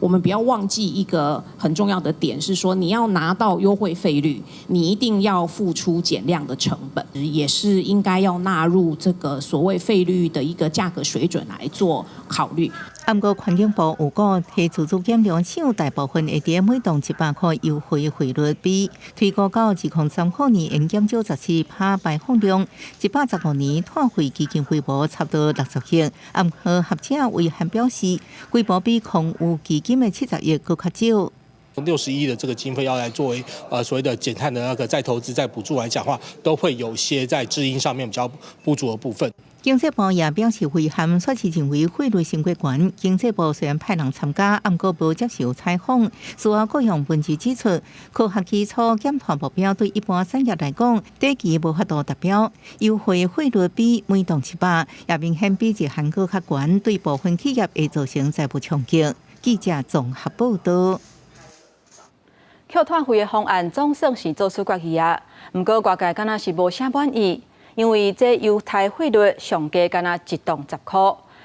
我们不要忘记一个很重要的点，是说你要拿到优惠费率，你一定要付出减量的成本，也是应该要纳入这个所谓费率的一个价格水准来做考虑。不过，环境部有讲，提自主减量厂大部分会伫每栋100块优惠费率比推高到2030年应减少14%排放量，115年碳费基金规模差不多60亿。不过，学者为函表示，规模比空污基金的70亿更较少。60亿的这个经费要来作为所谓的减碳的那个再投资再补助来讲话，都会有些在支应上面比较不足的部分。经济部也表示遗憾，说是认为费率升过悬。经济部虽然派人参加，不过无接受采访。事后各项分析指出，科学基础减碳目标对一般产业来讲，短期无法度达标。优惠费率比每栋700，也明显比日韩国较悬，对部分企业会造成财务冲击。记者综合报道。扣碳费的方案总算是做出决议啊，不过外界敢若是无啥满意。因为这优待费率上加敢若1栋10块，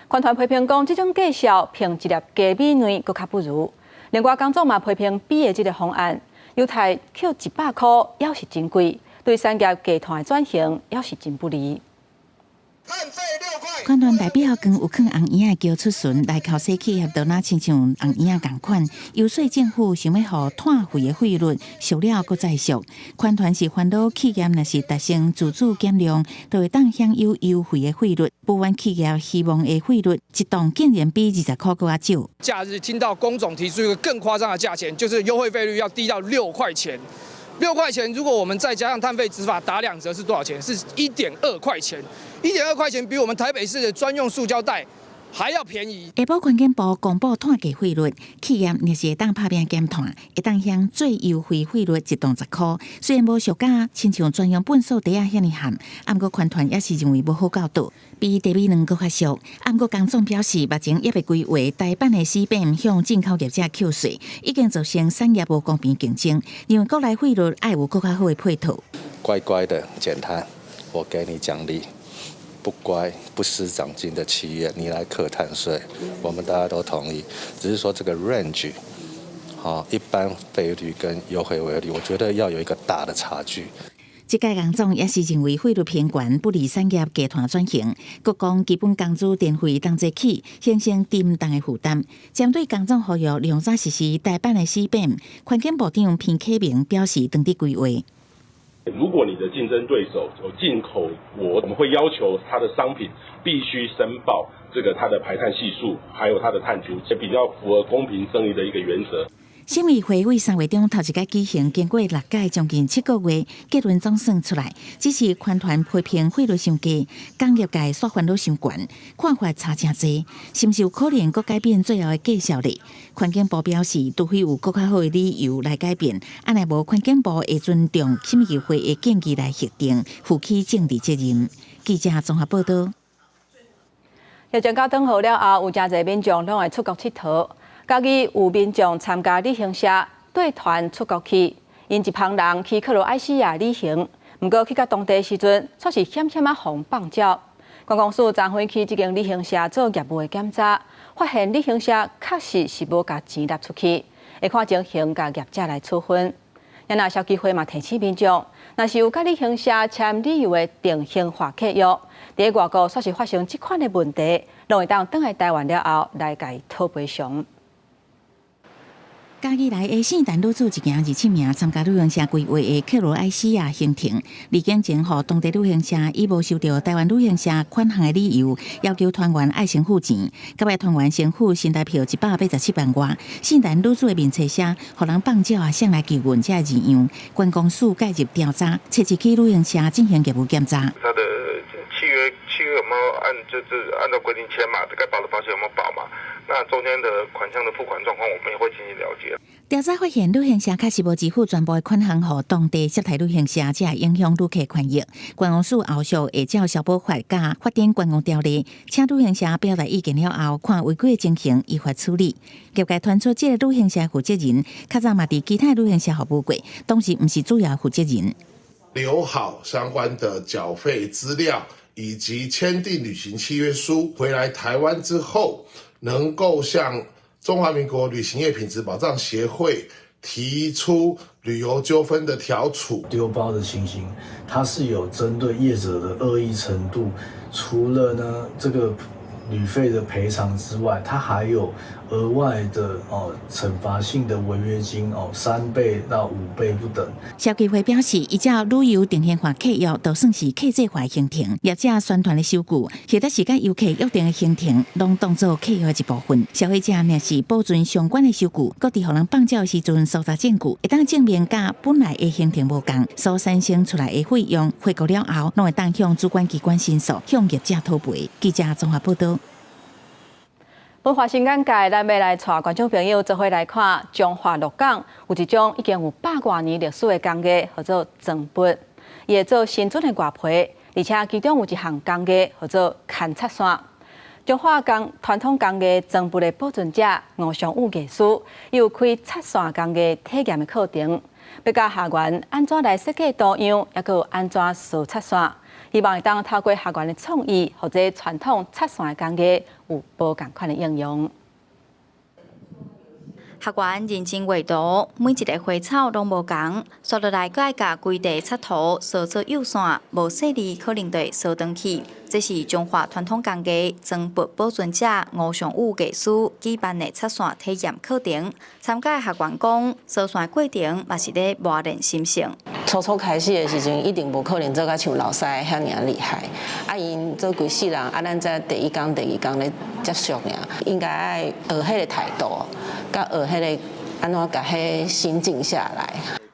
官团批评讲，这种计数凭一粒鸡米卵搁较不如。另外，工总嘛批评 B 的这个方案，优待扣100块也是真贵，对产业加碳的转型也是真不利。官团代表跟有放红烟的叫出巡来考试企业，都那亲像红烟同款，游说政府想要互碳费的费率俗了搁再俗。官团是烦恼企业若是达成自主减量，就会当享有优惠的费率。部分企业希望的费率一栋竟然比20块搁较少。假日听到工总提出一个更夸张的价钱，就是优惠费率要低到6块钱。6块钱，如果我们再加上碳费执法打2折是多少钱？是1.2块钱。1.2块钱比我们台北市的专用塑胶袋还要便宜。下晡环境部公布碳价费率，企业若是会当拍拼减碳，会当享最优惠费率1栋10块。虽然无俗价，亲像专用糞扫袋啊遐尼含，不过环团也是认为无好到倒，比茶米卵搁较俗。不过工总表示，目前也未规划台版的死板向进口业者扣税，已经造成产业无公平竞争。因为国内费率爱有更较好的配套。乖乖的减碳，我给你奖励。不乖不思长进的企业，你来课碳税，我们大家都同意。只是说这个 range， 一般费率跟优惠费率，我觉得要有一个大的差距。这届工总也是认为费率偏悬，不利产业加碳转型。各讲基本工资电费同齐起，形成沉重的负担。针对工总呼吁量早实施台版的死板，环境部长偏启明表示当地规划。如果你的竞争对手有进口国，我们会要求它的商品必须申报它的排碳系数，还有它的碳足迹，比较符合公平正义的一个原则。审议会为3月中头一届举行，经过6届，将近7个月，结论总算出来，只是款团批评费率伤低，工业界煞烦恼伤悬，看法差真侪，是毋是有可能搁改变最后的绩效率？环境部表示，除非有更较好的理由来改变，安尼无环境部会尊重审议会的建议来核定，负起政治责任。记者综合报道。疫情到转好了后，有真侪民众拢会出国佚佗。嘉义有民众参加旅行社带团出国去，因一帮人去克罗埃西亚旅行，不过去到当地时阵，却是险险啊防放鸟。观光署昨昏去这间旅行社做业务的检查，发现旅行社确实是无甲钱纳出去，会看情形甲业者来处分。也那消基会嘛提醒民众，若是有甲旅行社签旅游的定型化契约，伫外国煞是发生这款的问题，拢会当返来台湾了后来甲伊讨赔偿。嘉义来的圣诞女子一行27名参加旅行社规划的克罗埃西亚行程，离境前互当地旅行社以无收到台湾旅行社款项的理由，要求团员爱先付钱，甲外团员先付新台票187万外。圣诞女子的面册写，互人放鸟向来求运这字样。观光署介入调查，切一起旅行社进行业务检查。他的契约有没有按照规定签嘛？该保的保险有没有保嘛？那中间的款项的付款状况，我们也会进行了解。调查发现，旅行社确实无支付全部的款项，予当地接待旅行社，才会影响旅客权益。观光署后续会照消保法甲法定观光条例，请旅行社表达意见了后，看违规的情形依法处理。业界传出这个旅行社负责人，较早嘛伫其他旅行社服务过，当时毋是主要负责人。留好相关的缴费资料，以及签订旅行契约书，回来台湾之后，能够向中华民国旅行业品质保障协会提出旅游纠纷的调处。丢包的情形，它是有针对业者的恶意程度，除了呢这个旅费的赔偿之外，它还有额外的惩罚性的违约金3倍到5倍不等。消基会表示，依照旅游定型化契约，都算是客制化行程，业者宣传的收据，或者是甲游客约定的行程，拢当作契约的一部分。消费者若是保存相关的收据，各伫互人放鸟时阵搜查证据，会当证明甲本来的行程无同，所产生出来的费用，回顾了后，拢会当向主管机关申诉，向业者讨赔。记者综合报道。文化新眼界，咱要来带观众朋友做伙来看中华鹿港有一种已经有100多年历史的工艺，叫做装笔。伊会做新准的外皮，而且其中有一项工艺叫做牵插线。中华传统工艺装笔的保存者吴尚武艺师，伊有开插线工艺体验的课程，要教学员安怎来设计图样，也有安怎撕插线。希望会当透过学员的创意，或者传统插线的工艺有无同款的应用。学员认真画图，每一个花草拢无同，刷落来，佮爱甲规地插图扫做幼线，无细腻可能会扫转去。这是中华传统工艺装笔保存者吴尚武艺师举办的插线体验课程。参加学员讲，扫线过程嘛是咧磨练心性。初开始的时阵，一定无可能做甲像老师遐尔厉害。因做规世人，咱才第一工咧接触尔，应该爱学迄个态度，甲学迄个安怎甲迄心静下来。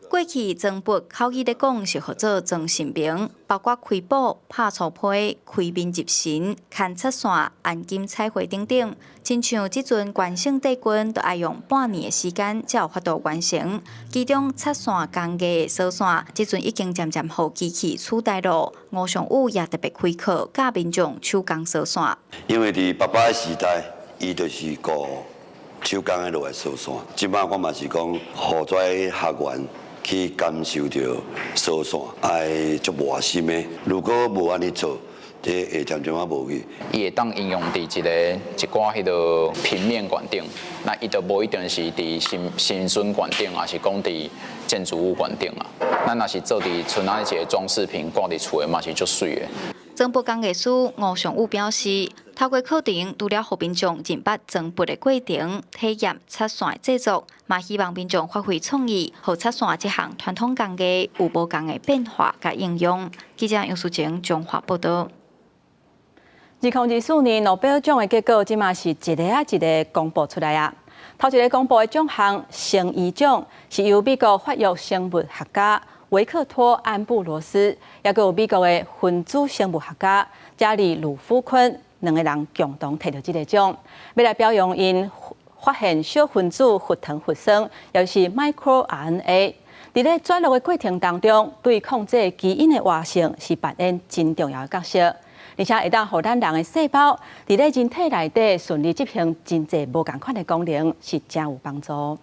过去装笔口语咧讲是叫做装神明，包括开布、拍粗批、开面入神、牵插线、按金彩绘等等。亲像即阵关圣帝君，都要用半年的时间才有法度完成。其中插线工艺的扫线，即阵已经渐渐互机器取代了。吴尚武也特别开课教民众手工扫线。因为伫爸爸的时代，伊就是教手工的落来扫线。即摆我嘛是讲，互跩学员去感受到扫线，爱足热心的。如果无安尼做，这会渐渐无去。伊会当应用伫一寡迄个平面馆顶，那伊就无一定是伫新村馆顶，也是讲伫建筑物馆顶啊。咱若是做伫像咱一个装饰品挂伫厝的，嘛是足水的。装笔工艺师吴尚武表示，透过课程，除了互民众认捌装笔的过程，体验插线制作，嘛希望民众发挥创意，互插线这项传统工艺有无同的变化甲应用。记者杨淑晴综合报道。2024年诺贝尔奖的结果，即嘛是一个一个公布出来啊。头一个公布的奖项生医奖，是由美国化学生物学家维克托·安布罗斯，也有美国的分子生物学家加里·鲁夫昆两个人共同摕到这个奖，要来表扬因发现小分子核糖核酸，也就是 microRNA。伫咧转录的过程当中，对控制基因的活性是扮演真重要的角色。而且会当互咱人的细胞伫咧人体内底顺利执行真侪无共款的功能，是真有帮助。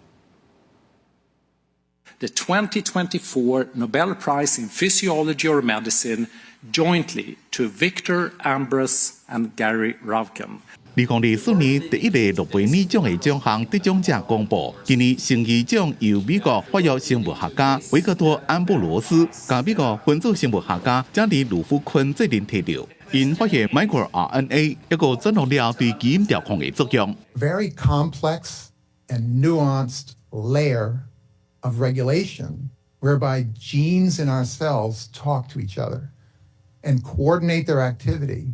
The 2024 Nobel Prize in Physiology or Medicine jointly to Victor Ambros and Gary Ruvkun. 2024年第一个诺贝尔奖的奖项得奖者公布，今年生医奖由美国化学生物学家维克托·安布罗斯甲美国分子生物学家加里·鲁夫昆责任摕到。因发现 microRNA 一个转录了对基因调控的作用。Very complex and nuanced layer of regulation, whereby genes in our cells talk to each other and coordinate their activity,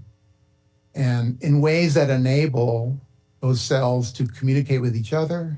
and in ways that enable those cells to communicate with each other,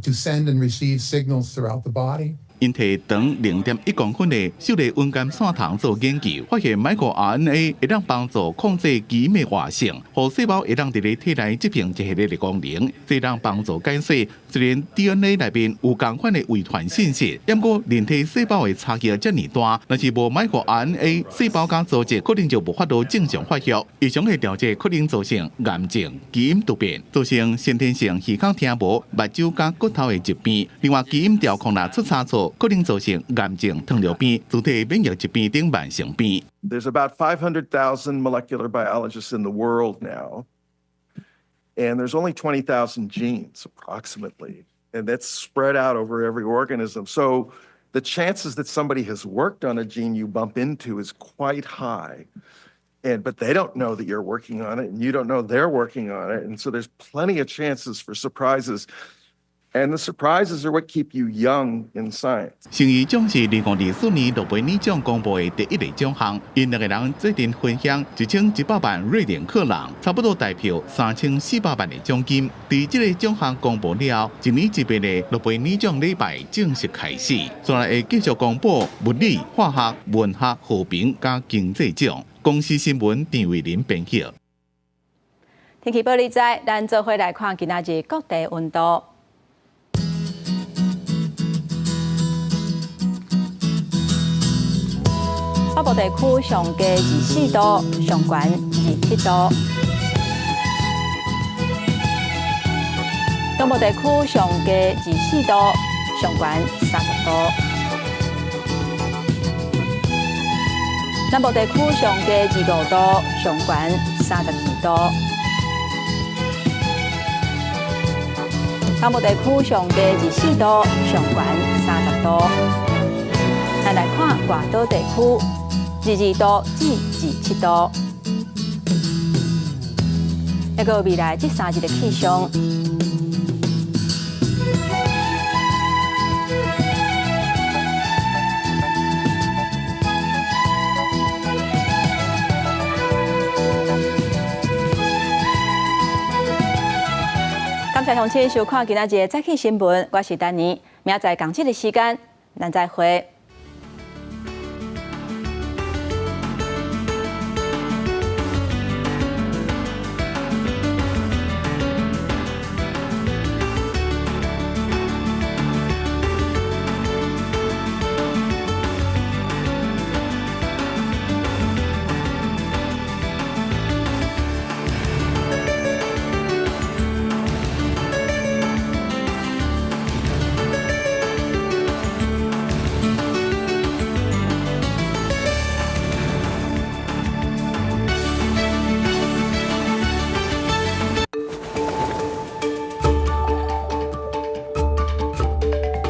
to send and receive signals throughout the body. 因摕长0.1公分的秀丽温感线糖做研究，发现 microRNA 会当帮助控制基因的活性，互细胞会当伫咧体内执行一系列的功能，这当帮助解释虽然 DNA 内面有同款的遗传信息，不过人体细胞的差异遮尔大，若是无 microRNA， 细胞甲组织可能就无法度正常发育，异常的调节可能造成癌症、基因突变，造成先天性耳孔听无、目睭甲骨头的疾病。另外，基因调控若出差错，可能造成癌症、糖尿病、自体免疫疾病等慢性病。There's about 500,000 molecular biologists in the world now, and there's only 20,000 genes approximately, and that's spread out over every organism. So the chances that somebody has worked on a gene you bump into is quite high. But they don't know that you're working on it, and you don't know they're working on it, and so there's plenty of chances for surprises. And the surprises are what keep you young in science. 生医奖是2024年诺贝尔奖公布的第一个奖项，因两个人决定分享1100万瑞典克朗，差不多代表3400万的奖金。在这个奖项公布了，一年一遍的诺贝尔奖礼拜正式开始，将来会继续公布物理、化学、文学、和平加经济奖。公司新闻郑伟林编辑。天气报你知，咱做伙来看今仔日各地温度。北部地区上低24度，上悬27度；东部地区上低24度，上悬30度；南部地区上低25度，上悬32度；东部地区上低24度，上悬30度。咱来看外岛地区。22度至27度，一个未来这3日的气象。感谢乡亲收看今仔日的早起新闻，我是丹妮，明仔载同这个时间，咱再会。